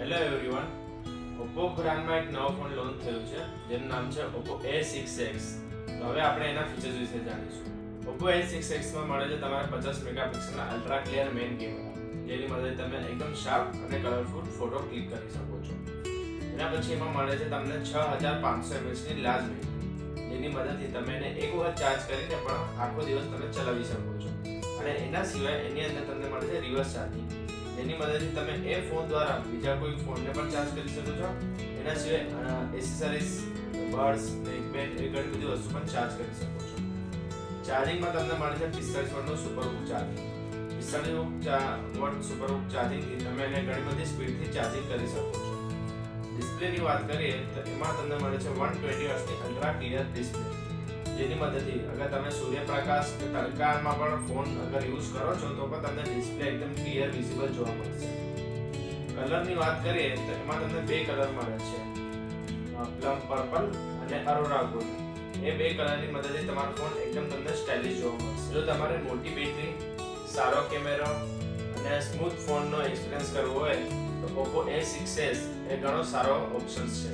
Hello everyone, Oppo બ્રાન્ડમાં એક નવો phone launch થયો છે જેનું નામ છે Oppo A6X. તો હવે આપણે એના ફીચર્સ વિશે જાણીશું. Oppo A6X માં મળે છે તમારે 50 મેગાપિક્સલના અલ્ટ્રા ક્લિયર મેઇન કેમેરા, જેની મદદથી તમે એકદમ શાર્પ અને કલરફુલ ફોટો ક્લિક કરી શકો છો. એના પછી એમાં મળે છે તમને 6500 mAh ની લાર્જ બેટરી, જેની મદદથી તમે એને એક વખત ચાર્જ કરીને પણ આખો દિવસ તમે ચલાવી શકો છો. અને એના સિવાય એની અંદર તમને મળે છે રિવર્સ ચાર્જિંગ, જેની મદદથી તમે એ ફોન દ્વારા બીજા કોઈ ફોનને પણ ચાર્જ કરી શકો છો. એના સિવાય એસેસરીઝ, બડ્સ, નેકબેન્ડ એ ઘણી બધી વસ્તુ પણ ચાર્જ કરી શકો છો. ચાર્જિંગમાં તમને મળે છે 45 વોટનું super hook charging. 45 watt super hook ચાર્જિંગથી તમે એને ઘણી બધી સ્પીડથી ચાર્જિંગ કરી શકો છો. ડિસ્પ્લેની વાત કરીએ તો એમાં તમને મળે છે 120 હર્ટ્ઝની અલ્ટ્રા ક્લિયર ડિસ્પ્લે, જેની મદદથી અગર તમે સૂર્યપ્રકાશ કે તડકામાં પણ ફોન અગર યુઝ કરો છો તો પણ તમને ડિસ્પ્લે એકદમ ક્લિયર વિઝિબલ જોવા મળશે. કલરની વાત કરીએ તો એમાં તમને બે કલર મળે છે, પ્લમ પર્પલ અને અરોરા ગોલ્ડ. એ બે કલરની મદદથી તમારો ફોન એકદમ તમને સ્ટાઇલિશ જોવા મળશે. જો તમારે મોટી બેટરી, સારો કેમેરો અને સ્મૂથ ફોનનો એક્સપિરિયન્સ કરવો હોય તો Oppo A6s એ ઘણો સારો ઓપ્શન છે.